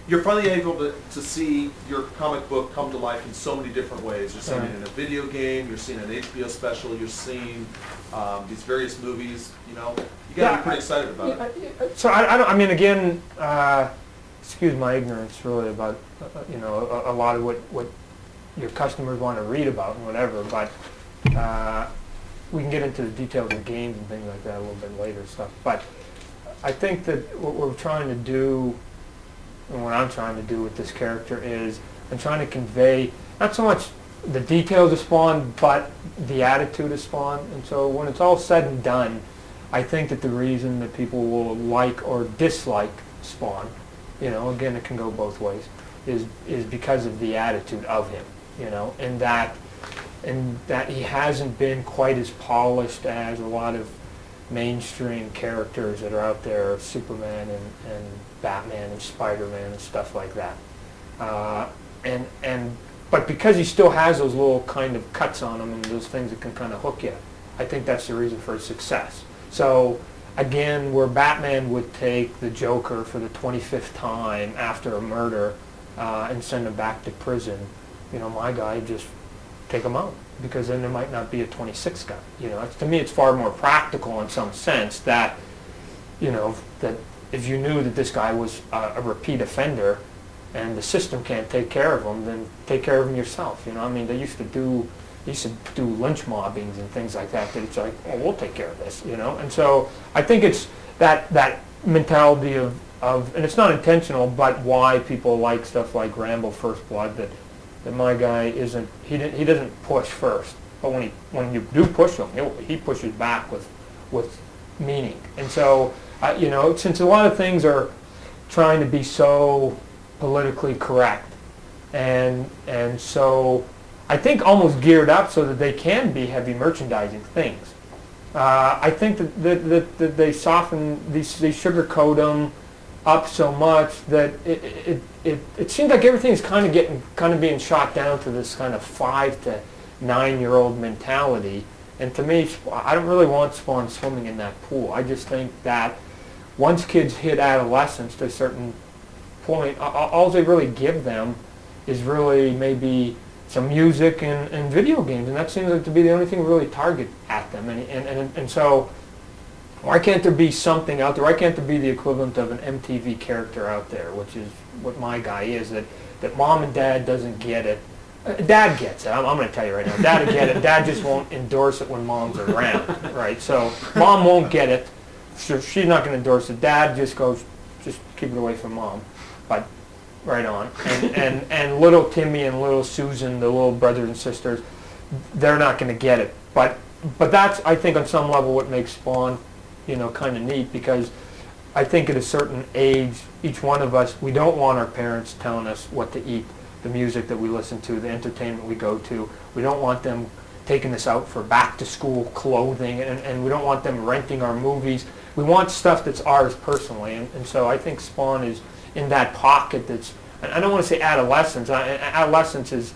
you're finally able to see your comic book come to life in so many different ways. You're seeing it in a video game, you're seeing an HBO special, you're seeing these various movies, you know. You got to be pretty excited about it. So I mean, again, excuse my ignorance really about, you know, a lot of what your customers want to read about and whatever, but we can get into the details of games and things like that a little bit later stuff. But I think that what we're trying to do, and what I'm trying to do with this character is I'm trying to convey not so much the details of Spawn, but the attitude of Spawn. And so when it's all said and done, I think that the reason that people will like or dislike Spawn, you know, again, it can go both ways, is because of the attitude of him, you know, and that he hasn't been quite as polished as a lot of mainstream characters that are out there, Superman and Batman and Spider-Man and stuff like that. But because he still has those little kind of cuts on him and those things that can kind of hook you, I think that's the reason for his success. So again, where Batman would take the Joker for the 25th time after a murder and send him back to prison, you know, my guy just take him out, because then there might not be a 26th guy. You know, to me, it's far more practical in some sense that, you know, that if you knew that this guy was a repeat offender and the system can't take care of him, then take care of him yourself. You know, I mean, they used to do lynch mobbings and things like that. That it's like, oh, we'll take care of this. You know, and so I think it's that mentality of and it's not intentional, but why people like stuff like Rambo: First Blood, that my guy isn't, he doesn't push first, but when you do push him, he pushes back with meaning. And so you know, since a lot of things are trying to be so politically correct, and so I think almost geared up so that they can be heavy merchandising things. I think that they soften they sugarcoat them up so much that it seems like everything's kind of being shot down to this kind of 5 to 9-year-old mentality. And to me, I don't really want Spawn swimming in that pool. I just think that once kids hit adolescence to a certain point, all they really give them is really maybe some music and video games, and that seems like to be the only thing we really target at them. And so why can't there be something out there? Why can't there be the equivalent of an MTV character out there, which is what my guy is, that mom and dad doesn't get it. Dad gets it. I'm going to tell you right now. Dad will get it. Dad just won't endorse it when mom's around, right? So mom won't get it. So she's not going to endorse it. Dad just goes, just keep it away from mom. But right on. And little Timmy and little Susan, the little brothers and sisters, they're not going to get it. But that's, I think, on some level what makes Spawn, you know, kind of neat, because I think at a certain age, each one of us, we don't want our parents telling us what to eat, the music that we listen to, the entertainment we go to. We don't want them taking us out for back-to-school clothing, and we don't want them renting our movies. We want stuff that's ours personally, and so I think Spawn is in that pocket that's, I don't want to say adolescence. Adolescence is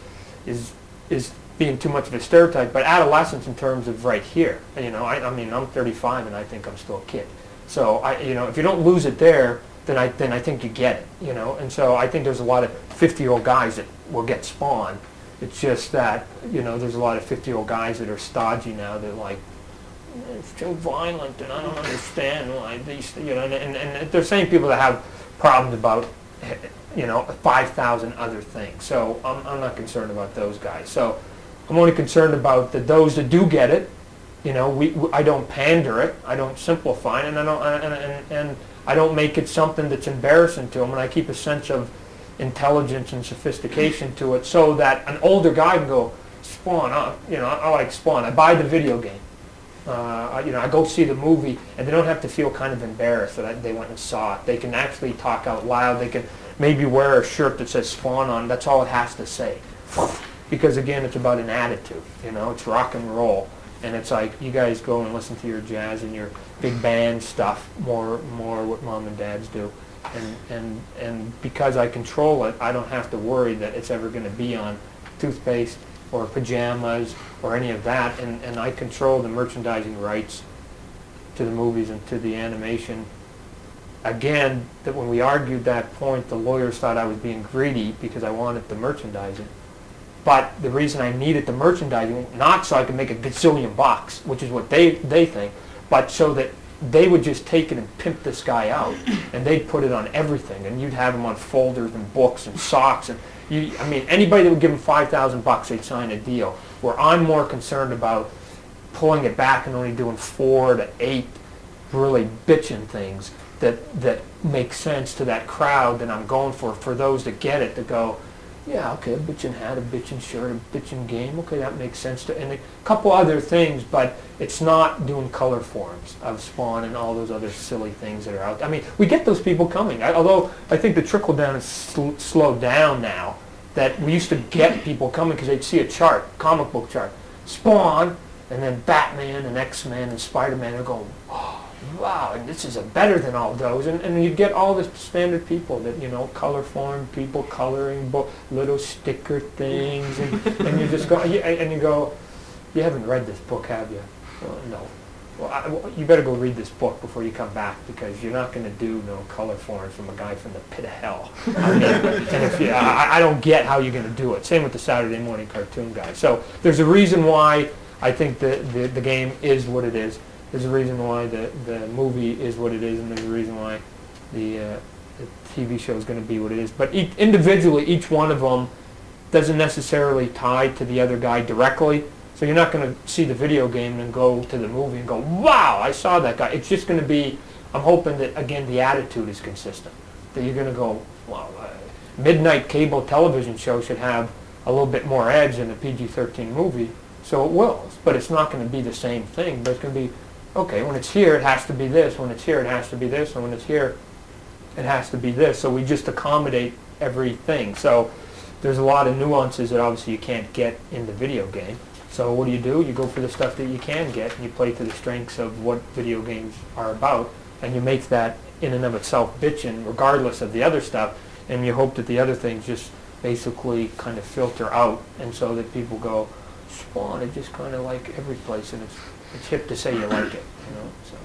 being too much of a stereotype, but adolescence in terms of right here. You know, I mean, I'm 35 and I think I'm still a kid. So you know, if you don't lose it there, then I think you get it. You know, and so I think there's a lot of 50-year-old guys that will get Spawn. It's just that, you know, there's a lot of 50-year-old guys that are stodgy now. They're like, it's too violent, and I don't understand why these, you know, and they're saying people that have problems about, you know, 5,000 other things. So I'm not concerned about those guys. So I'm only concerned about those that do get it. You know, I don't pander it. I don't simplify it, and I don't make it something that's embarrassing to them. And I keep a sense of intelligence and sophistication to it, so that an older guy can go, Spawn. You know, I like Spawn. I buy the video game. You know, I go see the movie, and they don't have to feel kind of embarrassed that they went and saw it. They can actually talk out loud. They can maybe wear a shirt that says Spawn on. That's all it has to say. Because again, it's about an attitude. You know, it's rock and roll, and it's like you guys go and listen to your jazz and your big band stuff more what mom and dads do, and because I control it, I don't have to worry that it's ever going to be on toothpaste or pajamas or any of that, and I control the merchandising rights to the movies and to the animation again, that when we argued that point, the lawyers thought I was being greedy because I wanted the merchandising. But the reason I needed the merchandising, not so I could make a gazillion bucks, which is what they think, but so that they would just take it and pimp this guy out, and they'd put it on everything, and you'd have him on folders and books and socks, and I mean, anybody that would give him $5,000, they'd sign a deal. Where I'm more concerned about pulling it back and only doing 4 to 8 really bitchin' things that make sense to that crowd that I'm going for those that get it, to go, yeah, okay, a bitchin' hat, a bitchin' shirt, a bitchin' game, okay, that makes sense to, and a couple other things, but it's not doing color forms of Spawn and all those other silly things that are out there. I mean, we get those people coming, although I think the trickle down is slowed down now, that we used to get people coming because they'd see a chart, comic book chart, Spawn, and then Batman and X-Men and Spider-Man, and go, oh, wow, and this is better than all those, and you get all the standard people that, you know, color form people coloring little sticker things, and you just go, and you go, you haven't read this book, have you? Well, no. Well, you better go read this book before you come back, because you're not going to do no color forms from a guy from the pit of hell. I mean, and if I don't get how you're going to do it. Same with the Saturday morning cartoon guy. So there's a reason why I think the game is what it is. There's a reason why the movie is what it is, and there's a reason why the TV show is going to be what it is. But individually, each one of them doesn't necessarily tie to the other guy directly. So you're not going to see the video game and go to the movie and go, wow, I saw that guy. It's just going to be, I'm hoping that, again, the attitude is consistent. That you're going to go, well, midnight cable television show should have a little bit more edge than a PG-13 movie. So it will. But it's not going to be the same thing. But it's going to be, okay, when it's here, it has to be this. When it's here, it has to be this. And when it's here, it has to be this. So we just accommodate everything. So there's a lot of nuances that obviously you can't get in the video game. So what do? You go for the stuff that you can get, and you play to the strengths of what video games are about, and you make that in and of itself bitchin', regardless of the other stuff, and you hope that the other things just basically kind of filter out, and so that people go, Spawn, it's just kind of like every place, and it's hip to say you like it, you know. So.